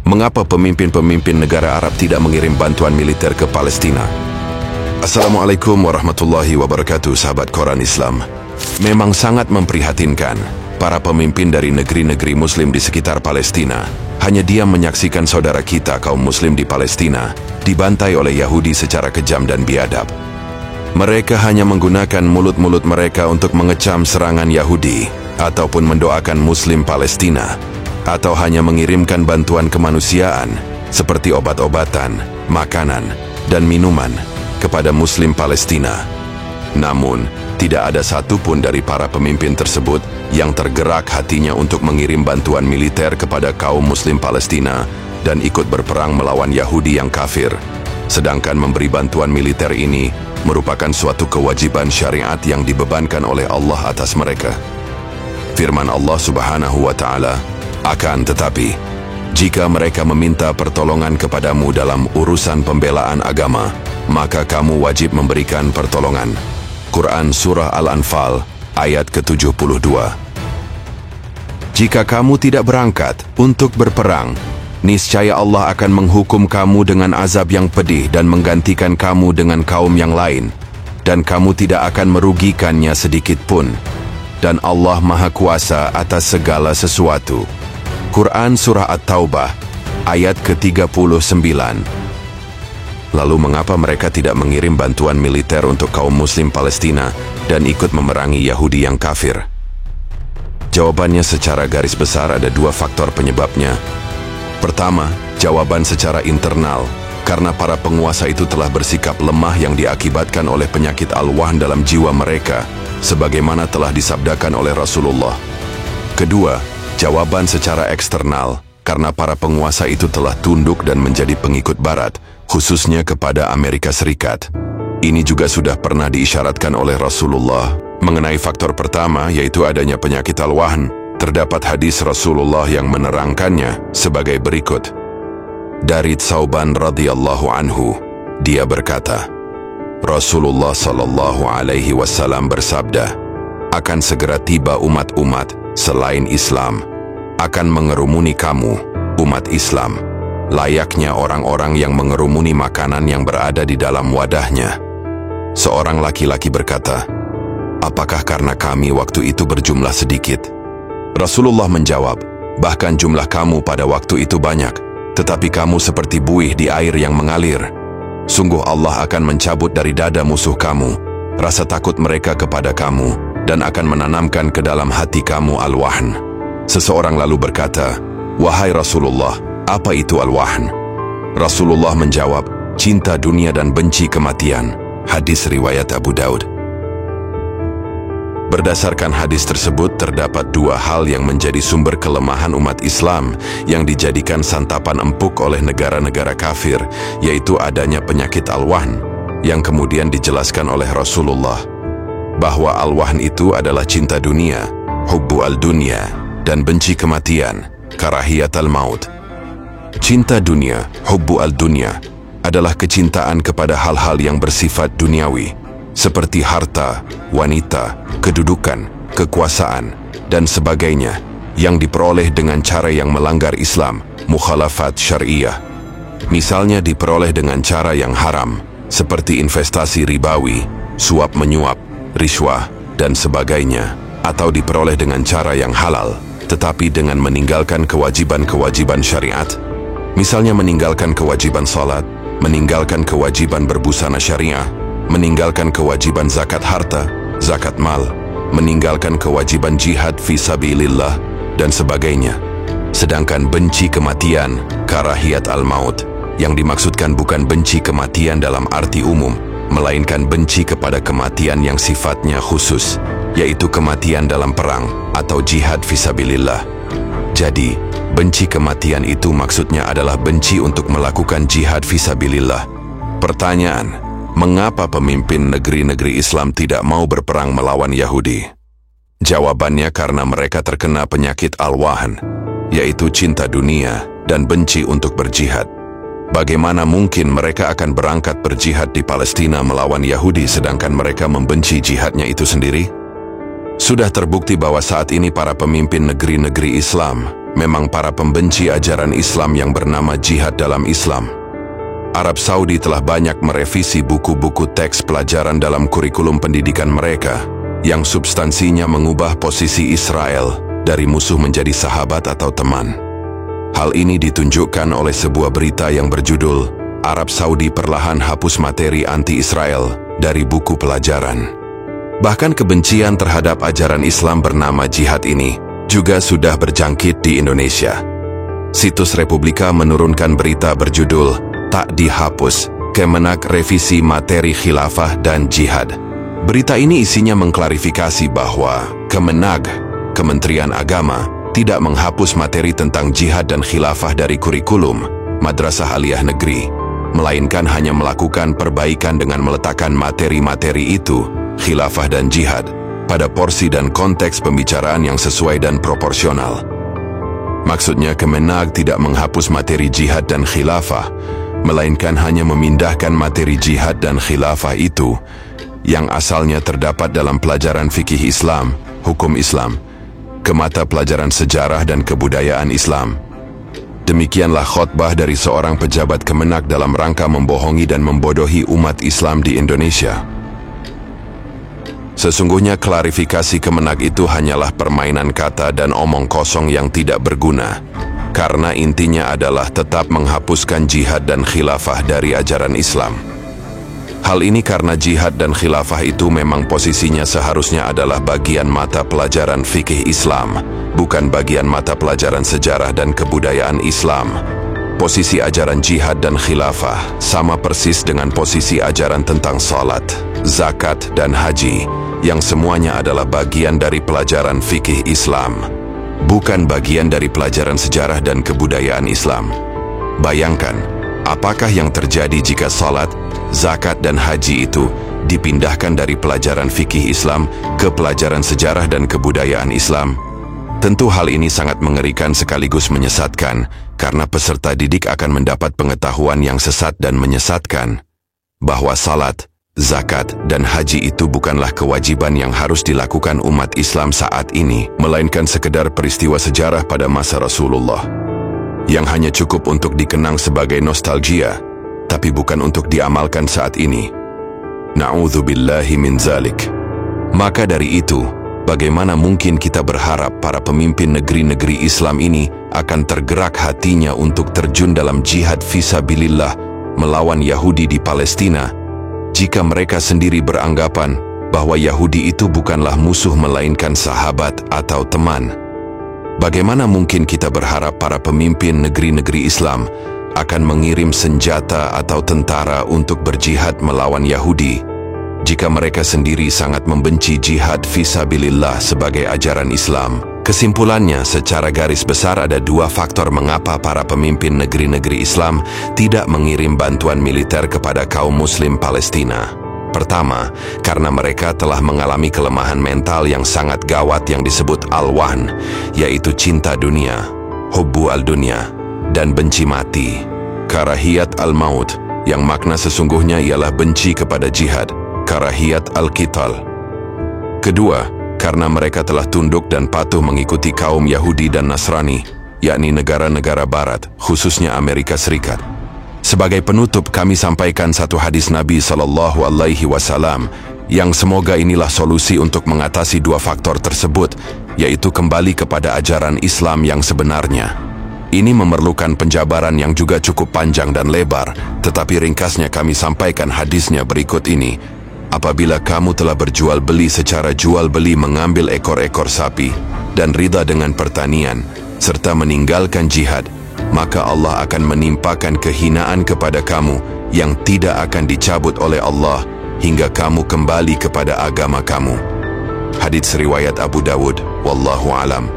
Mengapa pemimpin-pemimpin negara Arab tidak mengirim bantuan militer ke Palestina? Assalamualaikum warahmatullahi wabarakatuh, sahabat Quran Islam. Memang sangat memprihatinkan, para pemimpin dari negeri-negeri Muslim di sekitar Palestina hanya diam menyaksikan saudara kita kaum Muslim di Palestina dibantai oleh Yahudi secara kejam dan biadab. Mereka hanya menggunakan mulut-mulut mereka untuk mengecam serangan Yahudi, ataupun mendoakan Muslim Palestina, atau hanya mengirimkan bantuan kemanusiaan seperti obat-obatan, makanan, dan minuman kepada Muslim Palestina. Namun, tidak ada satupun dari para pemimpin tersebut yang tergerak hatinya untuk mengirim bantuan militer kepada kaum Muslim Palestina dan ikut berperang melawan Yahudi yang kafir. Sedangkan memberi bantuan militer ini merupakan suatu kewajiban syariat yang dibebankan oleh Allah atas mereka. Firman Allah Subhanahu wa Ta'ala, akan tetapi, jika mereka meminta pertolongan kepadamu dalam urusan pembelaan agama, maka kamu wajib memberikan pertolongan. Quran Surah Al-Anfal, ayat ke-72. Jika kamu tidak berangkat untuk berperang, niscaya Allah akan menghukum kamu dengan azab yang pedih dan menggantikan kamu dengan kaum yang lain, dan kamu tidak akan merugikannya sedikit pun. Dan Allah Maha Kuasa atas segala sesuatu. Quran Surah At-Taubah, ayat ke-39. Lalu mengapa mereka tidak mengirim bantuan militer untuk kaum Muslim Palestina dan ikut memerangi Yahudi yang kafir? Jawabannya secara garis besar ada dua faktor penyebabnya. Pertama, jawaban secara internal, karena para penguasa itu telah bersikap lemah yang diakibatkan oleh penyakit al-wahn dalam jiwa mereka, sebagaimana telah disabdakan oleh Rasulullah. Kedua, jawaban secara eksternal, karena para penguasa itu telah tunduk dan menjadi pengikut Barat, khususnya kepada Amerika Serikat. Ini juga sudah pernah diisyaratkan oleh Rasulullah. Mengenai faktor pertama, yaitu adanya penyakit al-wahn, terdapat hadis Rasulullah yang menerangkannya sebagai berikut. Dari Tsauban radhiyallahu anhu, dia berkata, Rasulullah sallallahu alaihi wasallam bersabda, akan segera tiba umat-umat selain Islam akan mengerumuni kamu, umat Islam, layaknya orang-orang yang mengerumuni makanan yang berada di dalam wadahnya. Seorang laki-laki berkata, apakah karena kami waktu itu berjumlah sedikit? Rasulullah menjawab, bahkan jumlah kamu pada waktu itu banyak, tetapi kamu seperti buih di air yang mengalir. Sungguh Allah akan mencabut dari dada musuh kamu rasa takut mereka kepada kamu dan akan menanamkan ke dalam hati kamu al-wahn. Seseorang lalu berkata, wahai Rasulullah, apa itu al-wahn? Rasulullah menjawab, cinta dunia dan benci kematian. Hadis riwayat Abu Daud. Berdasarkan hadis tersebut, terdapat dua hal yang menjadi sumber kelemahan umat Islam yang dijadikan santapan empuk oleh negara-negara kafir, yaitu adanya penyakit al-wahn, yang kemudian dijelaskan oleh Rasulullah, bahwa al-wahn itu adalah cinta dunia, hubbu al-dunya, dan benci kematian, karahiyat al-maut. Cinta dunia, hubbu al-dunya, adalah kecintaan kepada hal-hal yang bersifat duniawi, seperti harta, wanita, kedudukan, kekuasaan, dan sebagainya, yang diperoleh dengan cara yang melanggar Islam, mukhalafat syariah. Misalnya diperoleh dengan cara yang haram, seperti investasi ribawi, suap menyuap, riswah, dan sebagainya, atau diperoleh dengan cara yang halal, tetapi dengan meninggalkan kewajiban-kewajiban syariat. Misalnya meninggalkan kewajiban salat, meninggalkan kewajiban berbusana syariah, meninggalkan kewajiban zakat harta, zakat mal, meninggalkan kewajiban jihad fi sabilillah, dan sebagainya. Sedangkan benci kematian, karahiyat al-maut, yang dimaksudkan bukan benci kematian dalam arti umum, melainkan benci kepada kematian yang sifatnya khusus, yaitu kematian dalam perang atau jihad fi sabilillah. Jadi, benci kematian itu maksudnya adalah benci untuk melakukan jihad fi sabilillah. Pertanyaan, mengapa pemimpin negeri-negeri Islam tidak mau berperang melawan Yahudi? Jawabannya karena mereka terkena penyakit al-wahn, yaitu cinta dunia dan benci untuk berjihad. Bagaimana mungkin mereka akan berangkat berjihad di Palestina melawan Yahudi sedangkan mereka membenci jihadnya itu sendiri? Sudah terbukti bahwa saat ini para pemimpin negeri-negeri Islam memang para pembenci ajaran Islam yang bernama jihad dalam Islam. Arab Saudi telah banyak merevisi buku-buku teks pelajaran dalam kurikulum pendidikan mereka yang substansinya mengubah posisi Israel dari musuh menjadi sahabat atau teman. Hal ini ditunjukkan oleh sebuah berita yang berjudul Arab Saudi perlahan hapus materi anti-Israel dari buku pelajaran. Bahkan kebencian terhadap ajaran Islam bernama jihad ini juga sudah berjangkit di Indonesia. Situs Republika menurunkan berita berjudul Tak Dihapus, Kemenak Revisi Materi Khilafah dan Jihad. Berita ini isinya mengklarifikasi bahwa Kemenag, Kementerian Agama, tidak menghapus materi tentang jihad dan khilafah dari kurikulum Madrasah Aliyah Negeri, melainkan hanya melakukan perbaikan dengan meletakkan materi-materi itu, khilafah dan jihad, pada porsi dan konteks pembicaraan yang sesuai dan proporsional. Maksudnya Kemenag tidak menghapus materi jihad dan khilafah, melainkan hanya memindahkan materi jihad dan khilafah itu, yang asalnya terdapat dalam pelajaran fikih Islam, hukum Islam, ke mata pelajaran sejarah dan kebudayaan Islam. Demikianlah khotbah dari seorang pejabat Kemenag dalam rangka membohongi dan membodohi umat Islam di Indonesia. Sesungguhnya klarifikasi Kemenag itu hanyalah permainan kata dan omong kosong yang tidak berguna, karena intinya adalah tetap menghapuskan jihad dan khilafah dari ajaran Islam. Hal ini karena jihad dan khilafah itu memang posisinya seharusnya adalah bagian mata pelajaran fikih Islam, bukan bagian mata pelajaran sejarah dan kebudayaan Islam. Posisi ajaran jihad dan khilafah sama persis dengan posisi ajaran tentang salat, zakat, dan haji, yang semuanya adalah bagian dari pelajaran fikih Islam, bukan bagian dari pelajaran sejarah dan kebudayaan Islam. Bayangkan, apakah yang terjadi jika salat, zakat, dan haji itu dipindahkan dari pelajaran fikih Islam ke pelajaran sejarah dan kebudayaan Islam? Tentu hal ini sangat mengerikan sekaligus menyesatkan, karena peserta didik akan mendapat pengetahuan yang sesat dan menyesatkan, bahwa salat, zakat, dan haji itu bukanlah kewajiban yang harus dilakukan umat Islam saat ini, melainkan sekedar peristiwa sejarah pada masa Rasulullah, yang hanya cukup untuk dikenang sebagai nostalgia, tapi bukan untuk diamalkan saat ini. Na'udzubillahi min zalik. Maka dari itu, bagaimana mungkin kita berharap para pemimpin negeri-negeri Islam ini akan tergerak hatinya untuk terjun dalam jihad fisabilillah melawan Yahudi di Palestina, jika mereka sendiri beranggapan bahwa Yahudi itu bukanlah musuh melainkan sahabat atau teman? Bagaimana mungkin kita berharap para pemimpin negeri-negeri Islam akan mengirim senjata atau tentara untuk berjihad melawan Yahudi, jika mereka sendiri sangat membenci jihad fisabilillah sebagai ajaran Islam? Kesimpulannya, secara garis besar ada dua faktor mengapa para pemimpin negeri-negeri Islam tidak mengirim bantuan militer kepada kaum muslim Palestina. Pertama, karena mereka telah mengalami kelemahan mental yang sangat gawat yang disebut al-wahn, yaitu cinta dunia, hubbu al-dunya, dan benci mati, karahiyat al-maut, yang makna sesungguhnya ialah benci kepada jihad, karahiyat al-qital. Kedua, karena mereka telah tunduk dan patuh mengikuti kaum Yahudi dan Nasrani, yakni negara-negara Barat, khususnya Amerika Serikat. Sebagai penutup, kami sampaikan satu hadis Nabi SAW, yang semoga inilah solusi untuk mengatasi dua faktor tersebut, yaitu kembali kepada ajaran Islam yang sebenarnya. Ini memerlukan penjabaran yang juga cukup panjang dan lebar, tetapi ringkasnya kami sampaikan hadisnya berikut ini. Apabila kamu telah berjual beli secara jual beli mengambil ekor-ekor sapi dan ridha dengan pertanian serta meninggalkan jihad, maka Allah akan menimpakan kehinaan kepada kamu yang tidak akan dicabut oleh Allah hingga kamu kembali kepada agama kamu. Hadits riwayat Abu Dawud, wallahu alam.